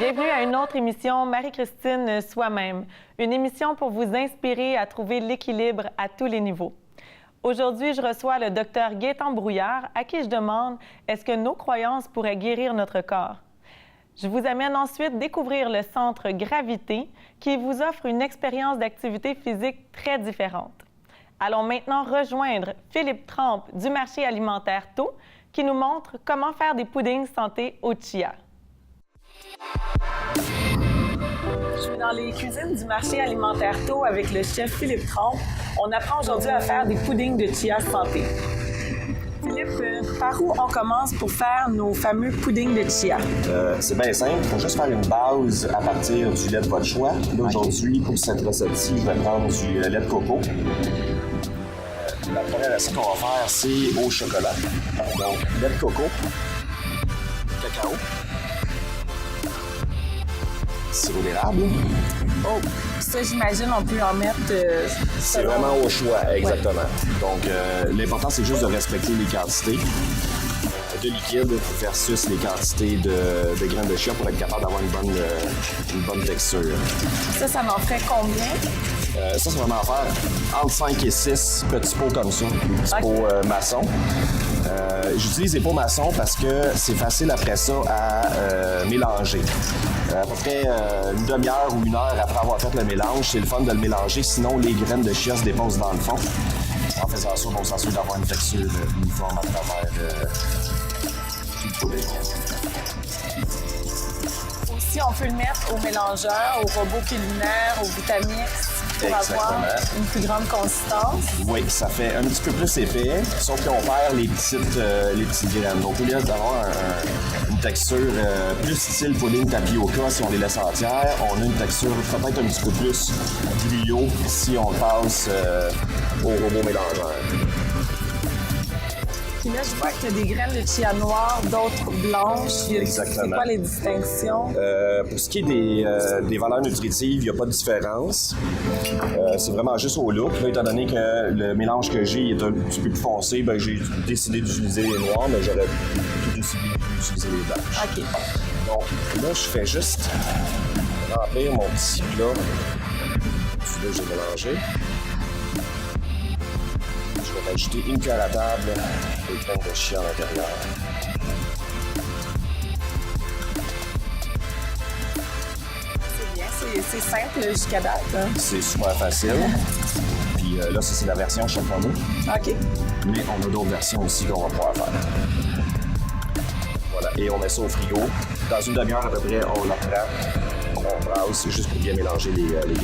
Bienvenue à une autre émission Marie-Christine Soi-même, une émission pour vous inspirer à trouver l'équilibre à tous les niveaux. Aujourd'hui, je reçois le docteur Gaétan Brouillard, à qui je demande est-ce que nos croyances pourraient guérir notre corps? Je vous amène ensuite découvrir le centre Gravité, qui vous offre une expérience d'activité physique très différente. Allons maintenant rejoindre Philippe Trempe du marché alimentaire Taux, qui nous montre comment faire des puddings santé au chia. Je suis dans les cuisines du marché alimentaire Taux avec le chef Philippe Trempe. On apprend aujourd'hui à faire des puddings de chia santé. Philippe, par où on commence pour faire nos fameux puddings de chia? C'est bien simple. Il faut juste faire une base à partir du lait de votre choix. Là, aujourd'hui, pour cette recette-ci, je vais prendre du lait de coco. La première recette qu'on va faire, c'est au chocolat. Donc, lait de coco, cacao, sirop d'érable. Oh, ça, j'imagine, on peut en mettre... C'est vraiment au choix, exactement. Ouais. Donc, l'important, c'est juste de respecter les quantités de liquide versus les quantités de graines de chia pour être capable d'avoir une bonne texture. Ça m'en ferait combien? Ça va m'en faire entre 5 et 6 petits pots comme ça, des petits pots maçons. J'utilise les pots maçons parce que c'est facile après ça à mélanger. À peu près une demi-heure ou une heure après avoir fait le mélange, c'est le fun de le mélanger, sinon les graines de chia se déposent dans le fond. En faisant ça, on s'assure d'avoir une texture uniforme à travers tout le poulet. Aussi, on peut le mettre au mélangeur, au robot culinaire, au Vitamix, pour avoir une plus grande consistance. Oui, ça fait un petit peu plus épais, sauf qu'on perd les petites graines. Donc, au lieu d'avoir une texture plus style pudding tapioca, si on les laisse entières, on a une texture peut-être un petit peu plus griot si on le passe au robot mélangeur. Puis là, je vois qu'il y a des graines de chia noires, d'autres blanches. Exactement. C'est quoi les distinctions? Pour ce qui est des valeurs nutritives, il n'y a pas de différence. C'est vraiment juste au look. Là, étant donné que le mélange que j'ai est un petit peu plus foncé, ben, j'ai décidé d'utiliser les noirs, mais j'aurais tout décidé d'utiliser les blanches. OK. Donc là, je fais juste remplir mon petit plat. Celui-là, j'ai mélangé. Je vais ajouter une cuillère à table de graines de chia à l'intérieur. C'est bien, c'est simple jusqu'à date. Hein? C'est super facile. Puis là, ça, c'est la version chocolat. OK. Mais on a d'autres versions aussi qu'on va pouvoir faire. Voilà, et on met ça au frigo. Dans une demi-heure à peu près, on la prend. On brasse juste pour bien mélanger les graines.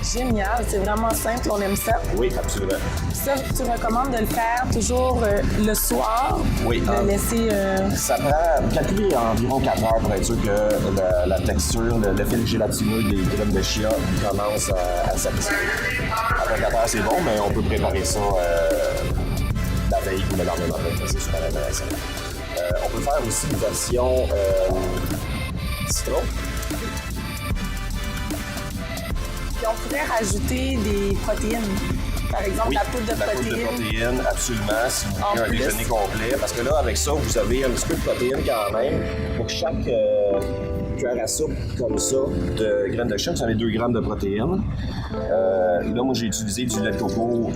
Génial, c'est vraiment simple, on aime ça. Oui, absolument. Ça, tu recommandes de le faire toujours le soir? Oui. De laisser... Ça prend, calculer environ 4 heures pour être sûr que la texture, l'effet gélatineux des graines de chia commence à s'activer. Après 4 heures, c'est bon, mais on peut préparer ça la veille ou le lendemain matin. C'est super intéressant. On peut faire aussi une version citron. Puis on pourrait rajouter des protéines. Par exemple, oui, la poudre de protéines. La poudre de protéines, absolument, si vous voulez un déjeuner complet. Parce que là, avec ça, vous avez un petit peu de protéines quand même. Pour chaque cuillère à soupe comme ça de graines de chia, vous avez 2 grammes de protéines. Là, moi, j'ai utilisé du lait de coco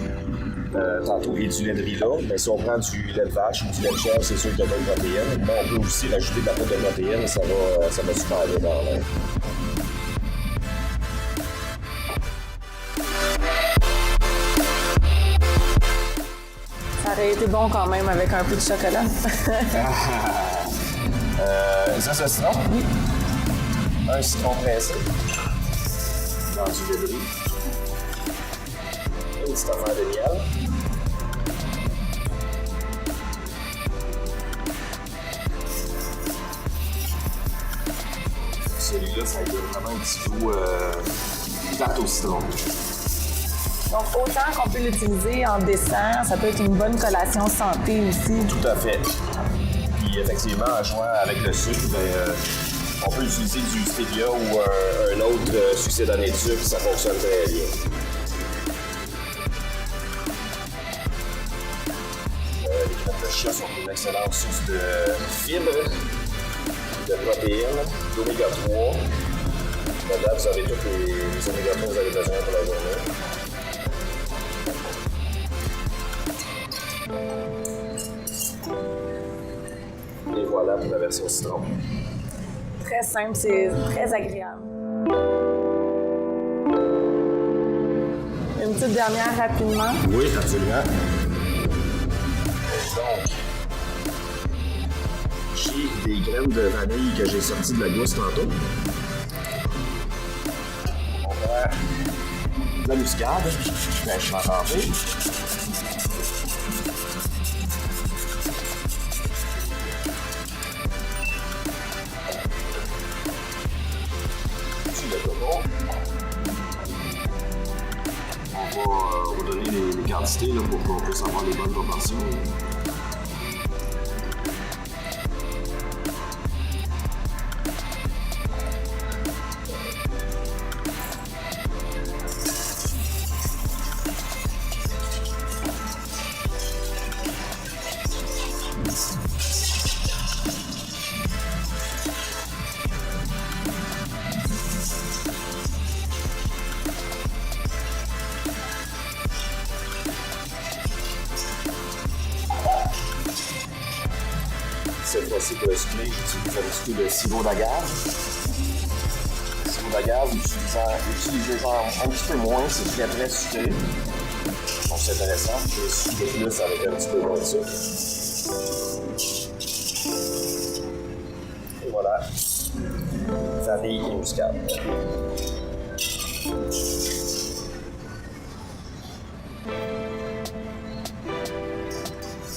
tantôt et du lait de riz là. Mais si on prend du lait de vache ou du lait de chèvre, c'est sûr qu'il y a pas de protéines. Mais on peut aussi rajouter de la poudre de protéines, ça va super bien dans l'air. Ça aurait été bon quand même avec un peu de chocolat. Ça, c'est citron? Oui. Un citron pressé. Dans du lait de riz. Une petite affaire de miel. Celui-là, ça donne vraiment un petit goût tarte au citron. Donc, autant qu'on peut l'utiliser en dessert, ça peut être une bonne collation santé aussi. Tout à fait. Puis, effectivement, en jouant avec le sucre, on peut utiliser du stevia ou un autre succédané de sucre, ça fonctionne très bien. Les graines de chia sont une excellente source de fibres. de protéines, d'oméga 3. Là, vous avez tous les oméga 3 que vous avez besoin pour la journée. Et voilà pour la version citron. Très simple, c'est très agréable. Une petite dernière rapidement. Oui, absolument. Donc, j'ai des graines de vanille que j'ai sorties de la gousse tantôt. On va de la muscade, fraîchement trempée. On va vous donner les quantités là, pour qu'on puisse avoir les bonnes proportions. Cette fois-ci, pour le sucré, j'utilise un petit peu de sirop d'agave. Le sirop d'agave, utilisez-en un petit peu moins, c'est très très sucré. Donc c'est intéressant. Je suis de plus avec un petit peu moins de sucre. Et voilà, vanille et muscade.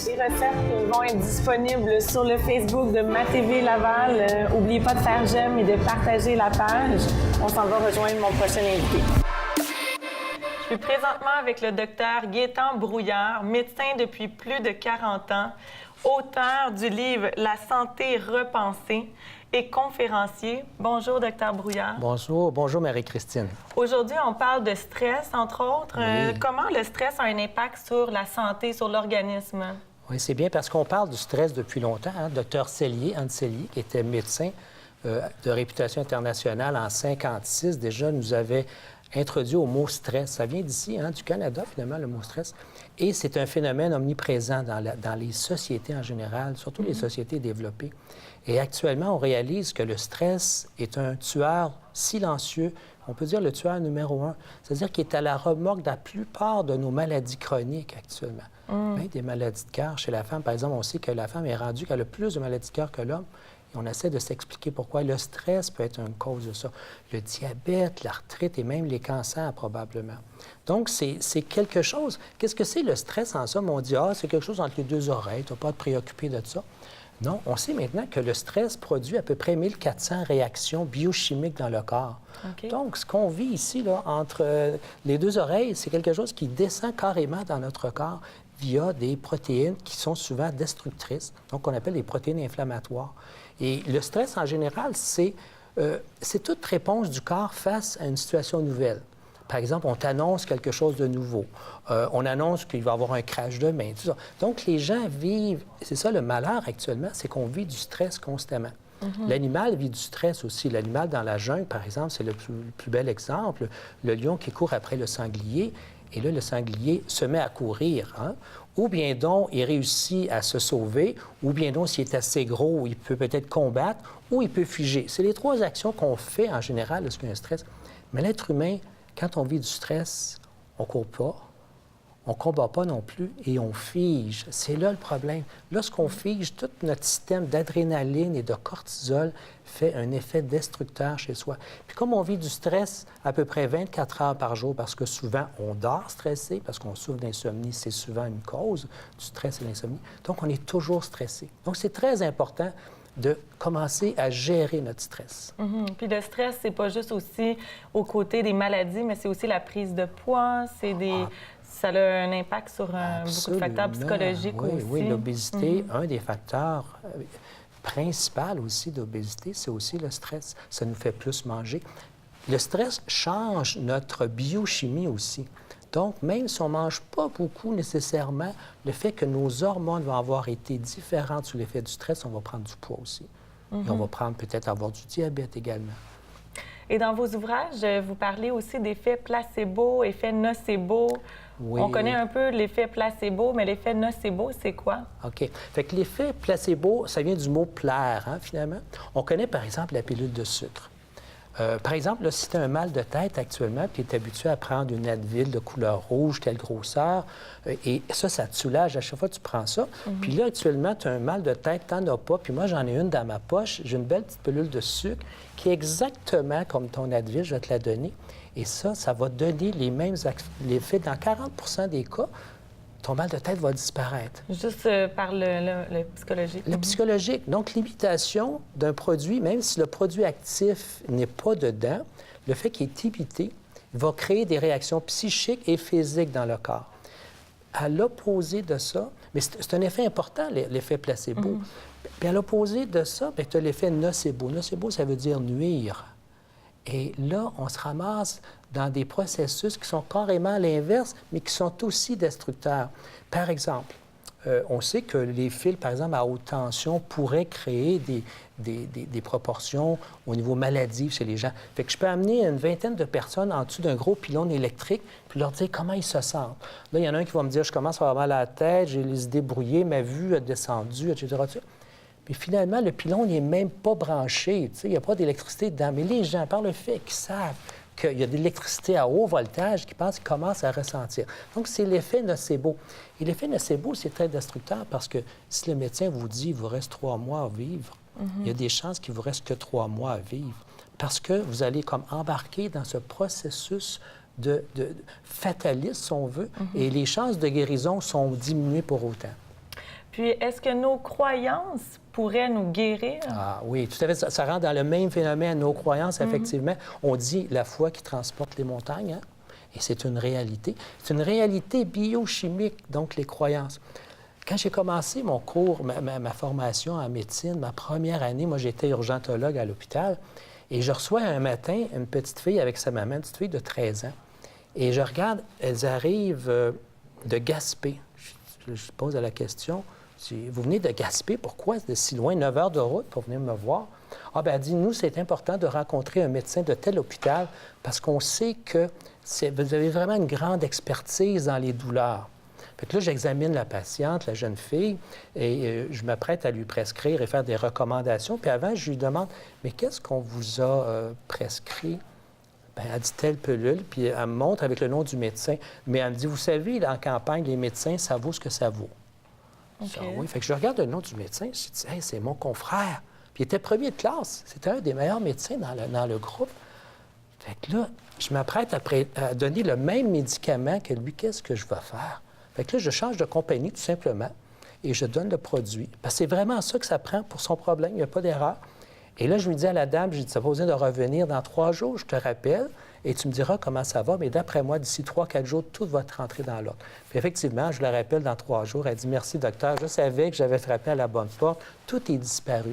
Les recettes vont être disponibles sur le Facebook de MaTV Laval. N'oubliez pas de faire j'aime et de partager la page. On s'en va rejoindre mon prochain invité. Je suis présentement avec le docteur Gaétan Brouillard, médecin depuis plus de 40 ans, auteur du livre La santé repensée et conférencier. Bonjour, docteur Brouillard. Bonjour Marie-Christine. Aujourd'hui, on parle de stress, entre autres. Oui. Comment le stress a un impact sur la santé, sur l'organisme? Oui, c'est bien parce qu'on parle du stress depuis longtemps. Hein? Docteur Cellier, Anne Cellier, qui était médecin de réputation internationale en 1956, déjà nous avait introduit au mot stress. Ça vient d'ici, hein, du Canada, finalement, le mot stress. Et c'est un phénomène omniprésent dans les sociétés en général, surtout les sociétés développées. Et actuellement, on réalise que le stress est un tueur silencieux, on peut dire le tueur numéro 1, c'est-à-dire qu'il est à la remorque de la plupart de nos maladies chroniques actuellement. Hein, des maladies de cœur chez la femme, par exemple, on sait que la femme est rendue qu'elle a plus de maladies de cœur que l'homme. Et on essaie de s'expliquer pourquoi le stress peut être une cause de ça. Le diabète, l'arthrite et même les cancers, probablement. Donc, c'est quelque chose. Qu'est-ce que c'est le stress en somme? On dit, c'est quelque chose entre les deux oreilles, tu n'as pas à te préoccuper de ça. Non, on sait maintenant que le stress produit à peu près 1400 réactions biochimiques dans le corps. Okay. Donc, ce qu'on vit ici, là, entre les deux oreilles, c'est quelque chose qui descend carrément dans notre corps via des protéines qui sont souvent destructrices, donc qu'on appelle des protéines inflammatoires. Et le stress, en général, c'est toute réponse du corps face à une situation nouvelle. Par exemple, on t'annonce quelque chose de nouveau. On annonce qu'il va y avoir un crash demain, tout ça. Donc, les gens vivent... C'est ça le malheur actuellement, c'est qu'on vit du stress constamment. L'animal vit du stress aussi. L'animal dans la jungle, par exemple, c'est le plus bel exemple. Le lion qui court après le sanglier, et là, le sanglier se met à courir. Hein? Ou bien donc, il réussit à se sauver, ou bien donc, s'il est assez gros, il peut peut-être combattre, ou il peut figer. C'est les trois actions qu'on fait en général lorsqu'il y a un stress. Mais l'être humain, quand on vit du stress, on ne court pas, on ne combat pas non plus et on fige. C'est là le problème. Lorsqu'on fige, tout notre système d'adrénaline et de cortisol fait un effet destructeur chez soi. Puis comme on vit du stress à peu près 24 heures par jour, parce que souvent on dort stressé, parce qu'on souffre d'insomnie, c'est souvent une cause du stress et de l'insomnie. Donc on est toujours stressé. Donc c'est très important de commencer à gérer notre stress. Puis le stress, c'est pas juste aussi aux côtés des maladies, mais c'est aussi la prise de poids, c'est des... Ça a un impact sur beaucoup de facteurs psychologiques aussi. Oui, l'obésité, un des facteurs principaux aussi d'obésité, c'est aussi le stress. Ça nous fait plus manger. Le stress change notre biochimie aussi. Donc, même si on ne mange pas beaucoup nécessairement, le fait que nos hormones vont avoir été différentes sous l'effet du stress, on va prendre du poids aussi. Et on va prendre peut-être avoir du diabète également. Et dans vos ouvrages, vous parlez aussi d'effet placebo, effet nocebo. Oui. On connaît un peu l'effet placebo, mais l'effet nocebo, c'est quoi? OK. Fait que l'effet placebo, ça vient du mot plaire, hein, finalement. On connaît, par exemple, la pilule de sucre. Par exemple, là, si tu as un mal de tête actuellement, puis tu es habitué à prendre une Advil de couleur rouge, telle grosseur, et ça te soulage à chaque fois que tu prends ça. Puis là, actuellement, tu as un mal de tête, tu n'en as pas, puis moi, j'en ai une dans ma poche. J'ai une belle petite pilule de sucre qui est exactement comme ton Advil, je vais te la donner. Et ça va donner les mêmes effets. Dans 40 des cas, ton mal de tête va disparaître. Juste par le psychologique. Le psychologique. Donc, l'imitation d'un produit, même si le produit actif n'est pas dedans, le fait qu'il est imité va créer des réactions psychiques et physiques dans le corps. À l'opposé de ça, mais c'est un effet important, l'effet placebo. Puis à l'opposé de ça, tu as l'effet nocebo. Nocebo, ça veut dire nuire. Et là, on se ramasse dans des processus qui sont carrément à l'inverse, mais qui sont aussi destructeurs. Par exemple, on sait que les fils, par exemple, à haute tension, pourraient créer des proportions au niveau maladif chez les gens. Fait que je peux amener une vingtaine de personnes en dessous d'un gros pylône électrique puis leur dire comment ils se sentent. Là, il y en a un qui va me dire « Je commence à avoir mal à la tête, j'ai les idées brouillées, ma vue a descendu, etc. » Puis finalement, le pylône n'est même pas branché. Il n'y a pas d'électricité dedans. Mais les gens, par le fait qu'ils savent qu'il y a de l'électricité à haut voltage, qu'ils pensent qu'ils commencent à ressentir. Donc, c'est l'effet nocebo. Et l'effet nocebo, c'est très destructeur parce que si le médecin vous dit qu'il vous reste 3 mois à vivre, il y a des chances qu'il vous reste que 3 mois à vivre. Parce que vous allez comme embarquer dans ce processus de fataliste, si on veut, et les chances de guérison sont diminuées pour autant. Puis, est-ce que nos croyances pourraient nous guérir? Ah oui, tout à fait. Ça rentre dans le même phénomène, nos croyances, effectivement. On dit la foi qui transporte les montagnes, hein? Et c'est une réalité. C'est une réalité biochimique, donc les croyances. Quand j'ai commencé mon cours, ma formation en médecine, ma première année, moi, j'étais urgentologue à l'hôpital, et je reçois un matin une petite fille avec sa maman, une petite fille de 13 ans. Et je regarde, elles arrivent de Gaspé. Je pose la question... Vous venez de Gaspé, pourquoi de si loin, 9 heures de route pour venir me voir? Ah bien, elle dit, nous, c'est important de rencontrer un médecin de tel hôpital parce qu'on sait que vous avez vraiment une grande expertise dans les douleurs. Fait que là, j'examine la patiente, la jeune fille, et je m'apprête à lui prescrire et faire des recommandations. Puis avant, je lui demande, mais qu'est-ce qu'on vous a prescrit? Bien, elle dit telle pilule, puis elle me montre avec le nom du médecin. Mais elle me dit, vous savez, en campagne, les médecins, ça vaut ce que ça vaut. Okay. Ça, oui. Fait que je regarde le nom du médecin, je me dis, hey, c'est mon confrère. Puis il était premier de classe. C'était un des meilleurs médecins dans le groupe. Fait que là, je m'apprête à donner le même médicament que lui. Qu'est-ce que je vais faire? Fait que là, je change de compagnie, tout simplement, et je donne le produit. Parce que c'est vraiment ça que ça prend pour son problème. Il n'y a pas d'erreur. Et là, je lui dis à la dame, j'ai dit, ça va besoin de revenir dans 3 jours, je te rappelle, et tu me diras comment ça va, mais d'après moi, d'ici 3-4 jours, tout va te rentrer dans l'ordre. Puis effectivement, je la rappelle dans 3 jours, elle dit, merci docteur, je savais que j'avais frappé à la bonne porte, tout est disparu.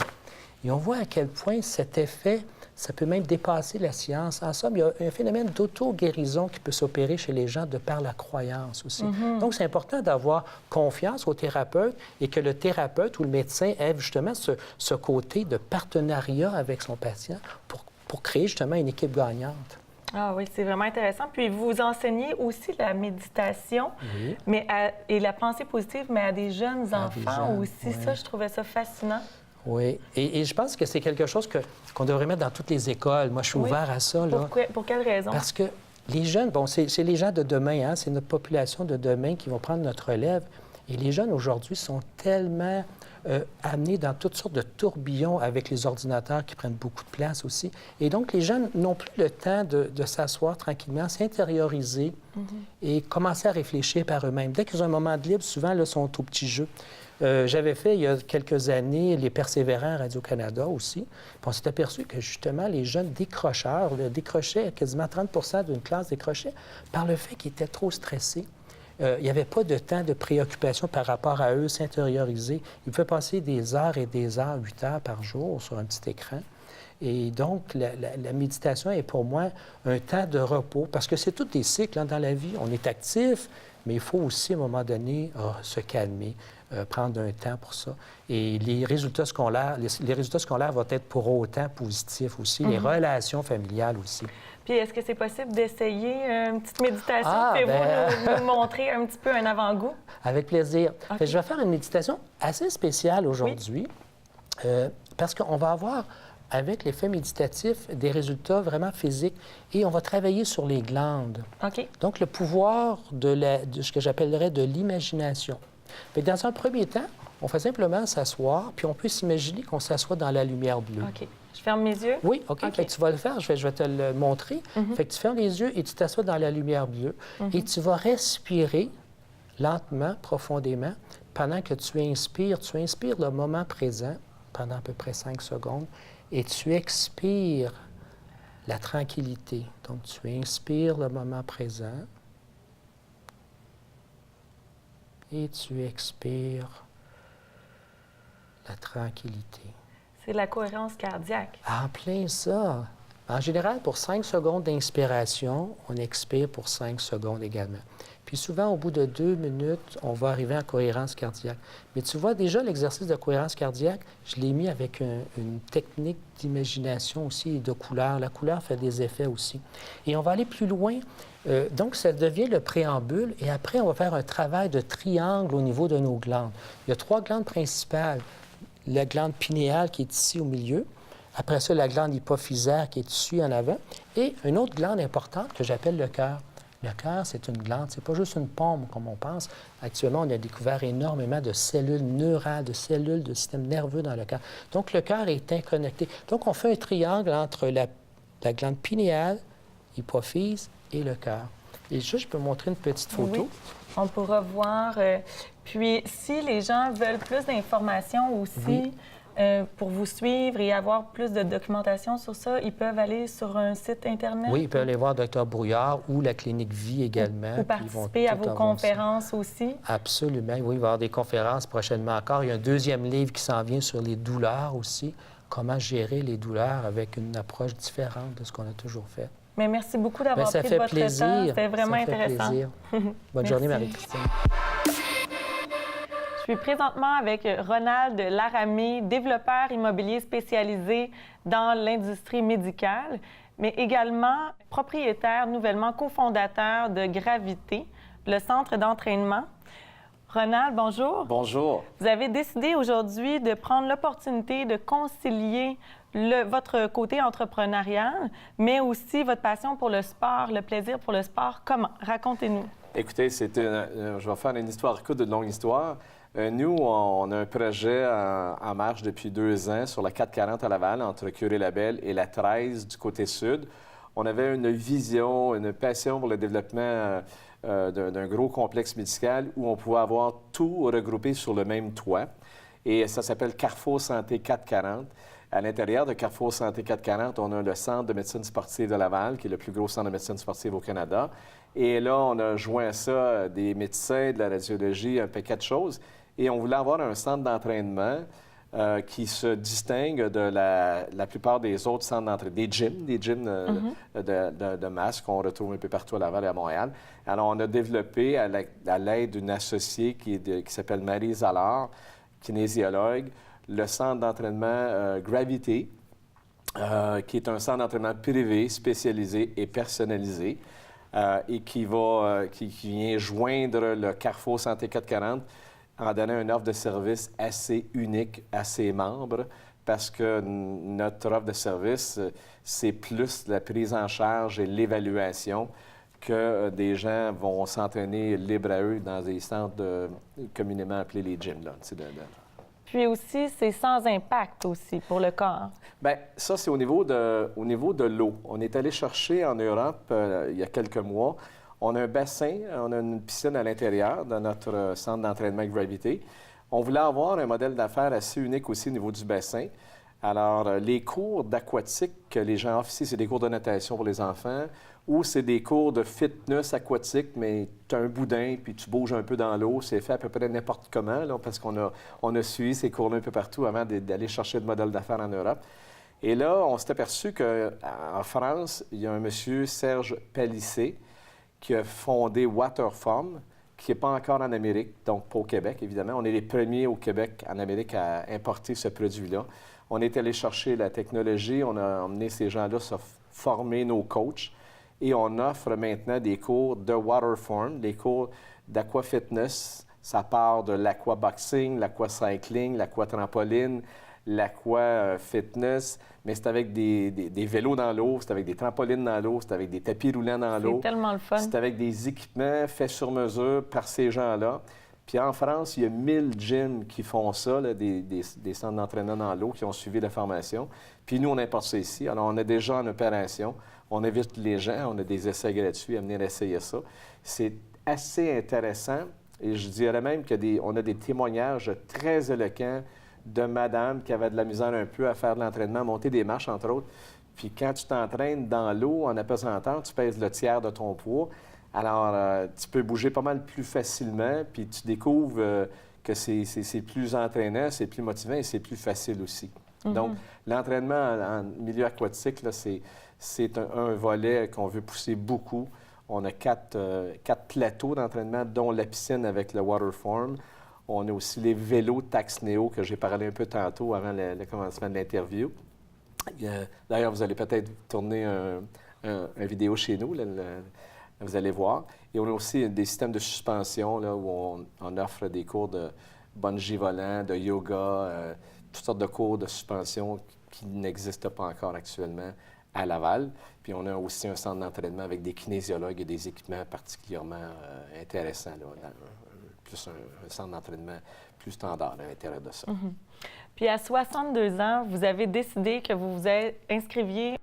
Et on voit à quel point cet effet, ça peut même dépasser la science. En somme, il y a un phénomène d'auto-guérison qui peut s'opérer chez les gens de par la croyance aussi. Donc, c'est important d'avoir confiance au thérapeute et que le thérapeute ou le médecin ait justement ce côté de partenariat avec son patient pour créer justement une équipe gagnante. Ah oui, c'est vraiment intéressant. Puis vous enseignez aussi la méditation et la pensée positive, mais à des jeunes enfants aussi. Oui. Ça, je trouvais ça fascinant. Oui, et je pense que c'est quelque chose qu'on devrait mettre dans toutes les écoles. Moi, je suis ouvert à ça. Là. Pour quelle raison? Parce que les jeunes, bon, c'est les gens de demain, hein? C'est notre population de demain qui vont prendre notre relève. Et les jeunes, aujourd'hui, sont tellement amenés dans toutes sortes de tourbillons avec les ordinateurs qui prennent beaucoup de place aussi. Et donc, les jeunes n'ont plus le temps de s'asseoir tranquillement, s'intérioriser et commencer à réfléchir par eux-mêmes. Dès qu'ils ont un moment de libre, souvent, là, sont au petit jeu. J'avais fait, il y a quelques années, les Persévérants à Radio-Canada aussi. Puis on s'est aperçu que, justement, les jeunes décrocheurs décrochaient, quasiment 30 d'une classe décrochait par le fait qu'ils étaient trop stressés. Il n'y avait pas de temps de préoccupation par rapport à eux, s'intérioriser. Ils pouvaient passer des heures et des heures, 8 heures par jour sur un petit écran. Et donc, la méditation est pour moi un temps de repos, parce que c'est tous des cycles hein, dans la vie. On est actif, mais il faut aussi, à un moment donné, se calmer, prendre un temps pour ça. Et les résultats scolaires, les résultats scolaires vont être pour autant positifs aussi, les relations familiales aussi. Puis, est-ce que c'est possible d'essayer une petite méditation? Ah, Pouvez-vous nous montrer un petit peu un avant-goût? Avec plaisir. OK. Fait que je vais faire une méditation assez spéciale aujourd'hui parce qu'on va avoir, avec l'effet méditatif, des résultats vraiment physiques et on va travailler sur les glandes. OK. Donc, le pouvoir de ce que j'appellerais de l'imagination. Fait que dans un premier temps, on fait simplement s'asseoir, puis on peut s'imaginer qu'on s'assoit dans la lumière bleue. OK. Je ferme mes yeux? Oui, OK. Fait que tu vas le faire, je vais te le montrer. Fait que tu fermes les yeux et tu t'assois dans la lumière bleue et tu vas respirer lentement, profondément, pendant que tu inspires le moment présent pendant à peu près 5 secondes et tu expires la tranquillité. Donc, tu inspires le moment présent et tu expires la tranquillité. C'est la cohérence cardiaque. En plein ça. En général, pour 5 secondes d'inspiration, on expire pour 5 secondes également. Puis souvent, au bout de 2 minutes, on va arriver en cohérence cardiaque. Mais tu vois, déjà, l'exercice de cohérence cardiaque, je l'ai mis avec une technique d'imagination aussi et de couleur. La couleur fait des effets aussi. Et on va aller plus loin. Donc, ça devient le préambule. Et après, on va faire un travail de triangle au niveau de nos glandes. Il y a 3 glandes principales. La glande pinéale qui est ici au milieu. Après ça, la glande hypophysaire qui est ici en avant. Et une autre glande importante que j'appelle le cœur. Le cœur, c'est une glande, c'est pas juste une pompe comme on pense. Actuellement, on a découvert énormément de cellules neurales, de cellules de système nerveux dans le cœur. Donc, le cœur est interconnecté. Donc, on fait un triangle entre la glande pinéale, hypophyse et le cœur. Et juste, je peux montrer une petite photo. Oui. On pourra voir. Puis, si les gens veulent plus d'informations aussi pour vous suivre et avoir plus de documentation sur ça, ils peuvent aller sur un site Internet? Oui, ils peuvent aller voir Dr Brouillard ou la Clinique Vie également. Ou participer à vos conférences aussi? Absolument. Oui, il va y avoir des conférences prochainement encore. Il y a un deuxième livre qui s'en vient sur les douleurs aussi. Comment gérer les douleurs avec une approche différente de ce qu'on a toujours fait. Mais merci beaucoup d'avoir pris de votre plaisir. temps. C'était vraiment ça fait intéressant. Plaisir. Bonne journée, Marie-Christine. Je suis présentement avec Ronald Laramé, développeur immobilier spécialisé dans l'industrie médicale, mais également propriétaire, nouvellement cofondateur de Gravité, le centre d'entraînement. Ronald, bonjour. Bonjour. Vous avez décidé aujourd'hui de prendre l'opportunité de concilier votre côté entrepreneurial, mais aussi votre passion pour le sport, le plaisir pour le sport. Comment? Racontez-nous. Écoutez, je vais faire une histoire courte d'une longue histoire. Nous, on a un projet en marche depuis 2 ans sur la 440 à Laval, entre Curie-Labelle et la 13 du côté sud. On avait une vision, une passion pour le développement d'un gros complexe médical où on pouvait avoir tout regroupé sur le même toit. Et ça s'appelle Carrefour Santé 440. À l'intérieur de Carrefour Santé 440, on a le Centre de médecine sportive de Laval, qui est le plus gros centre de médecine sportive au Canada. Et là, on a joint ça des médecins, de la radiologie, un paquet de choses. Et on voulait avoir un centre d'entraînement qui se distingue de la plupart des autres centres d'entraînement, des gyms de masse qu'on retrouve un peu partout à Laval et à Montréal. Alors, on a développé, à l'aide d'une associée qui s'appelle Marie Zallard, kinésiologue, le centre d'entraînement Gravité, qui est un centre d'entraînement privé, spécialisé et personnalisé, et qui vient joindre le Carrefour Santé 440 en donnant une offre de service assez unique à ses membres, parce que notre offre de service, c'est plus la prise en charge et l'évaluation que des gens vont s'entraîner libre à eux dans des centres communément appelés les gyms. Là, Puis aussi, c'est sans impact aussi pour le corps. Bien, ça, c'est au niveau de l'eau. On est allé chercher en Europe il y a quelques mois. On a un bassin, on a une piscine à l'intérieur de notre centre d'entraînement Gravité. On voulait avoir un modèle d'affaires assez unique aussi au niveau du bassin. Alors, les cours d'aquatique que les gens offrent ici, c'est des cours de natation pour les enfants ou c'est des cours de fitness aquatique, mais tu as un boudin puis tu bouges un peu dans l'eau. C'est fait à peu près n'importe comment, là, parce qu'on a suivi ces cours-là un peu partout avant d'aller chercher le modèle d'affaires en Europe. Et là, on s'est aperçu qu'en France, il y a un monsieur, Serge Palissé, qui a fondé Waterform, qui n'est pas encore en Amérique, donc pas au Québec, évidemment. On est les premiers au Québec, en Amérique, à importer ce produit-là. On est allé chercher la technologie, on a emmené ces gens-là se former nos coachs et on offre maintenant des cours de Waterform, des cours d'aquafitness. Ça part de l'aquaboxing, l'aquacycling, l'aquatrampoline, l'aquafitness, mais c'est avec des vélos dans l'eau, c'est avec des trampolines dans l'eau, c'est avec des tapis roulants dans l'eau. C'est tellement le fun. C'est avec des équipements faits sur mesure par ces gens-là. Puis en France, il y a 1000 gyms qui font ça, là, des centres d'entraînement dans l'eau, qui ont suivi la formation. Puis nous, on importe ça ici. Alors, on est déjà en opération. On invite les gens, on a des essais gratuits à venir essayer ça. C'est assez intéressant. Et je dirais même qu'on a des témoignages très éloquents de madame qui avait de la misère un peu à faire de l'entraînement, à monter des marches, entre autres. Puis quand tu t'entraînes dans l'eau, en apesanteur, tu pèses le tiers de ton poids. Alors, tu peux bouger pas mal plus facilement, puis tu découvres que c'est plus entraînant, c'est plus motivant et c'est plus facile aussi. Donc, l'entraînement en milieu aquatique, là, c'est un volet qu'on veut pousser beaucoup. On a quatre plateaux d'entraînement, dont la piscine avec le Waterform. On a aussi les vélos Taxneo que j'ai parlé un peu tantôt avant le commencement de l'interview. D'ailleurs, vous allez peut-être tourner un vidéo chez nous, là, vous allez voir. Et on a aussi des systèmes de suspension là, où on offre des cours de bungee volant, de yoga, toutes sortes de cours de suspension qui n'existent pas encore actuellement à Laval. Puis on a aussi un centre d'entraînement avec des kinésiologues et des équipements particulièrement intéressants, là, plus un centre d'entraînement plus standard à l'intérieur de ça. Puis à 62 ans, vous avez décidé que vous vous inscriviez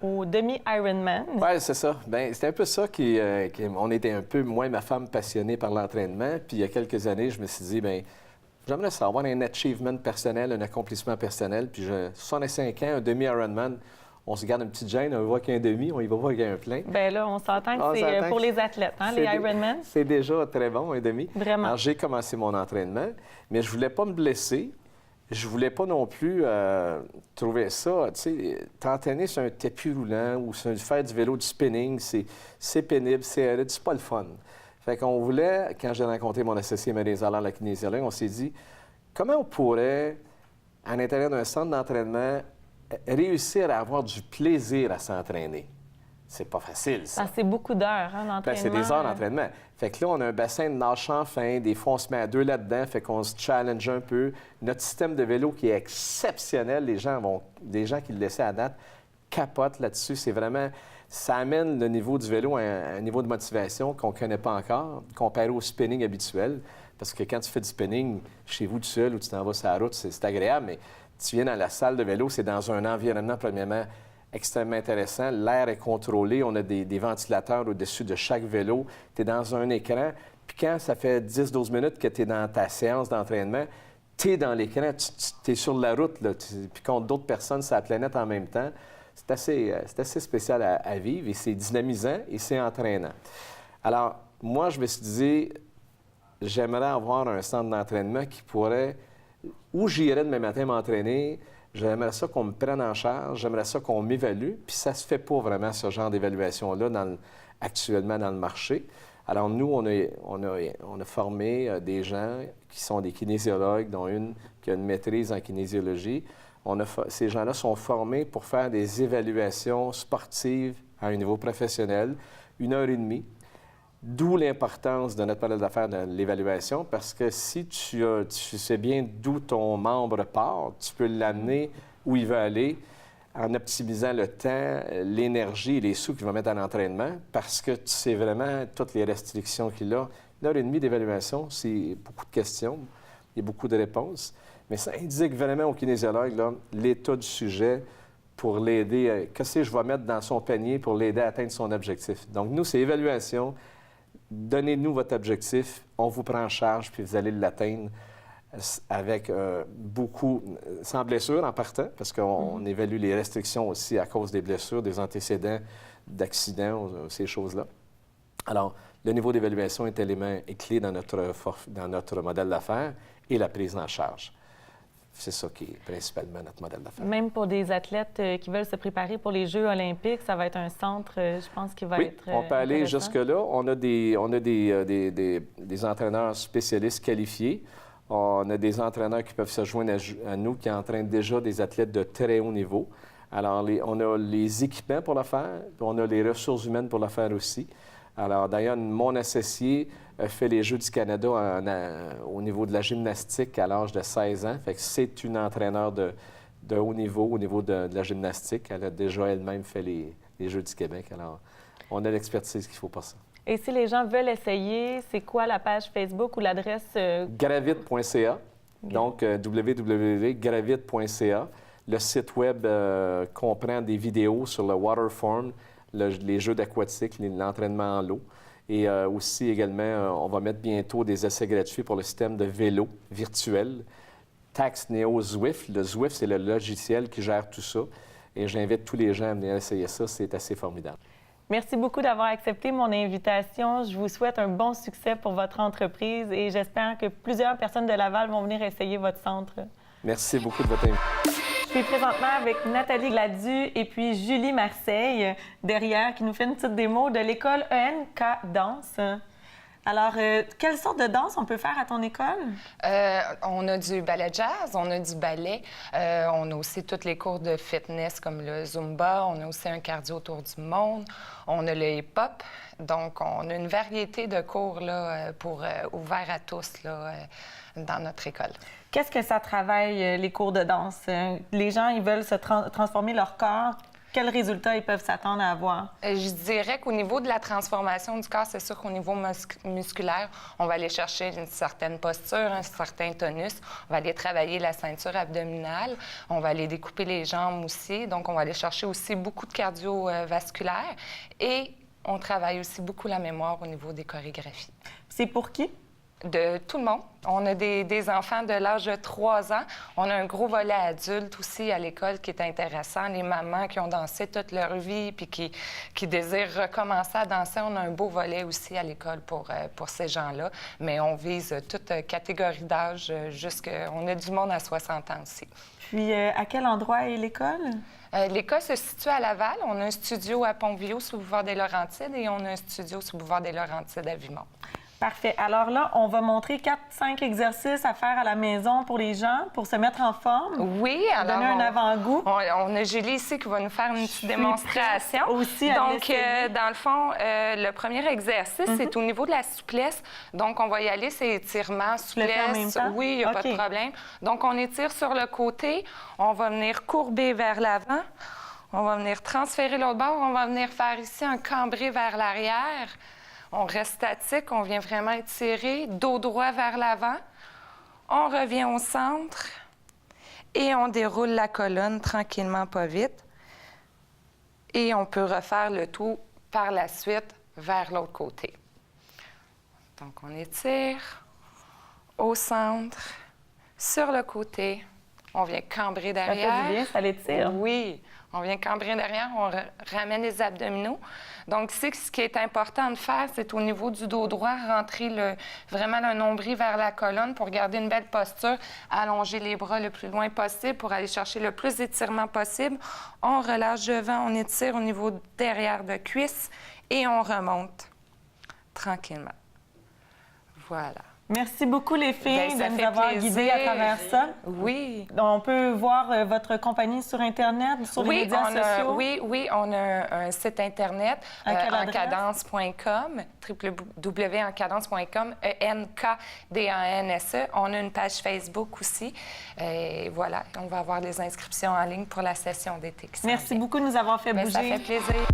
au demi-Ironman. Oui, c'est ça. Bien, c'était un peu ça on était un peu, moi et ma femme, passionnés par l'entraînement. Puis il y a quelques années, je me suis dit, bien, j'aimerais savoir un achievement personnel, un accomplissement personnel. Puis 65 ans, un demi-Ironman, on se garde une petite gêne, on voit qu'un demi, on y va voir qu'il y a un plein. Bien là, on s'entend que c'est pour les athlètes, hein, les Ironman. C'est déjà très bon, un demi. Vraiment. Alors, j'ai commencé mon entraînement, mais je voulais pas me blesser. Je voulais pas non plus trouver ça, tu sais, t'entraîner sur un tapis roulant ou faire du vélo, du spinning, c'est pénible, c'est aride, c'est pas le fun. Fait qu'on voulait, quand j'ai rencontré mon associé Marie Zalard, la kinésiologue, on s'est dit, comment on pourrait, à l'intérieur d'un centre d'entraînement, réussir à avoir du plaisir à s'entraîner? C'est pas facile, ça. Ah, c'est beaucoup d'heures, hein, d'entraînement. Bien, c'est des heures d'entraînement. Fait que là, on a un bassin de nage sans fin. Des fois, on se met à 2 là-dedans, fait qu'on se challenge un peu. Notre système de vélo qui est exceptionnel, des gens qui le laissaient à date capotent là-dessus. C'est vraiment... Ça amène le niveau du vélo à un niveau de motivation qu'on ne connaît pas encore, comparé au spinning habituel. Parce que quand tu fais du spinning chez vous tout seul ou tu t'en vas sur la route, c'est agréable, mais tu viens dans la salle de vélo, c'est dans un environnement, premièrement, extrêmement intéressant. L'air est contrôlé. On a des ventilateurs au-dessus de chaque vélo. Tu es dans un écran. Puis quand ça fait 10-12 minutes que tu es dans ta séance d'entraînement, tu es dans l'écran, tu es sur la route, là, puis contre d'autres personnes sur la planète en même temps. C'est assez spécial à vivre et c'est dynamisant et c'est entraînant. Alors, moi, je me suis dit, j'aimerais avoir un centre d'entraînement qui pourrait, où j'irais demain matin m'entraîner. J'aimerais ça qu'on me prenne en charge, j'aimerais ça qu'on m'évalue, puis ça se fait pas vraiment, ce genre d'évaluation-là, actuellement dans le marché. Alors, nous, on a formé des gens qui sont des kinésiologues, dont une qui a une maîtrise en kinésiologie. Ces gens-là sont formés pour faire des évaluations sportives à un niveau professionnel, 1h30. D'où l'importance de notre modèle d'affaires de l'évaluation, parce que si tu sais bien d'où ton membre part, tu peux l'amener où il veut aller en optimisant le temps, l'énergie et les sous qu'il va mettre à l'entraînement, parce que tu sais vraiment toutes les restrictions qu'il a. 1h30 d'évaluation, c'est beaucoup de questions, il y a beaucoup de réponses, mais ça indique vraiment au kinésiologue là, l'état du sujet pour l'aider. Qu'est-ce que je vais mettre dans son panier pour l'aider à atteindre son objectif? Donc, nous, c'est évaluation. Donnez-nous votre objectif, on vous prend en charge, puis vous allez l'atteindre avec beaucoup, sans blessure en partant, parce qu'on évalue les restrictions aussi à cause des blessures, des antécédents d'accidents, ces choses-là. Alors, le niveau d'évaluation est élément clé dans notre modèle d'affaires et la prise en charge. c'est ça qui est principalement notre modèle d'affaires. Même pour des athlètes qui veulent se préparer pour les Jeux olympiques, ça va être un centre, je pense, qui va être on peut aller intéressant. jusque-là. On a des entraîneurs spécialistes qualifiés. On a des entraîneurs qui peuvent se joindre à nous, qui entraînent déjà des athlètes de très haut niveau. Alors, on a les équipements pour le faire, puis on a les ressources humaines pour le faire aussi. Alors, d'ailleurs, mon associé fait les Jeux du Canada au niveau de la gymnastique à l'âge de 16 ans. Fait que c'est une entraîneur de haut niveau au niveau de la gymnastique. Elle a déjà elle-même fait les Jeux du Québec. Alors, on a l'expertise qu'il faut pour ça. Et si les gens veulent essayer, c'est quoi la page Facebook ou l'adresse? Gravite.ca. Donc, www.gravite.ca. Le site Web comprend des vidéos sur le waterform, les jeux d'aquatique, l'entraînement en l'eau. Et aussi, également, on va mettre bientôt des essais gratuits pour le système de vélo virtuel. Tax Neo Zwift. Le Zwift, c'est le logiciel qui gère tout ça. Et j'invite tous les gens à venir essayer ça. C'est assez formidable. Merci beaucoup d'avoir accepté mon invitation. Je vous souhaite un bon succès pour votre entreprise et j'espère que plusieurs personnes de Laval vont venir essayer votre centre. Merci beaucoup de votre invitation. Je suis présentement avec Nathalie Gladu et puis Julie Marseille derrière qui nous fait une petite démo de l'école ENK Danse. Alors, quelle sorte de danse on peut faire à ton école? On a du ballet jazz, on a du ballet, on a aussi tous les cours de fitness comme le Zumba, on a aussi un cardio autour du monde, on a le hip-hop. Donc, on a une variété de cours là, ouverts à tous là, dans notre école. Qu'est-ce que ça travaille, les cours de danse? Les gens, ils veulent se transformer leur corps. Quels résultats ils peuvent s'attendre à avoir? Je dirais qu'au niveau de la transformation du corps, c'est sûr qu'au niveau musculaire, on va aller chercher une certaine posture, un certain tonus. On va aller travailler la ceinture abdominale. On va aller découper les jambes aussi. Donc, on va aller chercher aussi beaucoup de cardiovasculaire. Et on travaille aussi beaucoup la mémoire au niveau des chorégraphies. C'est pour qui? De tout le monde. On a des enfants de l'âge de 3 ans. On a un gros volet adulte aussi à l'école qui est intéressant. Les mamans qui ont dansé toute leur vie puis qui désirent recommencer à danser. On a un beau volet aussi à l'école pour ces gens-là. Mais on vise toute catégorie d'âge on a du monde à 60 ans aussi. Puis, à quel endroit est l'école? L'école se situe à Laval. On a un studio à Pont-Vieux, sous boulevard des Laurentides, et on a un studio sous boulevard des Laurentides à Vimont. Parfait. Alors là, on va montrer 4-5 exercices à faire à la maison pour les gens, pour se mettre en forme. Oui, alors... Donner un avant-goût. On a Julie ici qui va nous faire une petite démonstration. Aussi donc, dans le fond, le premier exercice, c'est au niveau de la souplesse. Donc, on va y aller, c'est étirement, souplesse. En même temps? Oui, il n'y a pas de problème. Donc, on étire sur le côté. On va venir courber vers l'avant. On va venir transférer l'autre bord. On va venir faire ici un cambré vers l'arrière. On reste statique, on vient vraiment étirer, dos droit vers l'avant. On revient au centre et on déroule la colonne tranquillement, pas vite. Et on peut refaire le tout par la suite vers l'autre côté. Donc, on étire au centre, sur le côté. On vient cambrer derrière. Ça fait du bien, ça l'étire. Oui, on vient cambrer derrière, on ramène les abdominaux. Donc, ici, ce qui est important de faire, c'est au niveau du dos droit, rentrer vraiment le nombril vers la colonne pour garder une belle posture, allonger les bras le plus loin possible pour aller chercher le plus d'étirement possible. On relâche devant, on étire au niveau derrière de cuisse et on remonte tranquillement. Voilà. Merci beaucoup, les filles, Bien, de nous avoir guidées à travers ça. Oui. On peut voir votre compagnie sur Internet, sur les médias sociaux? Oui, on a un site Internet, encadence.com, www.encadence.com, ENKDANSE. On a une page Facebook aussi. Et voilà, on va avoir des inscriptions en ligne pour la session d'été. Merci beaucoup de nous avoir fait bouger. Ça fait plaisir.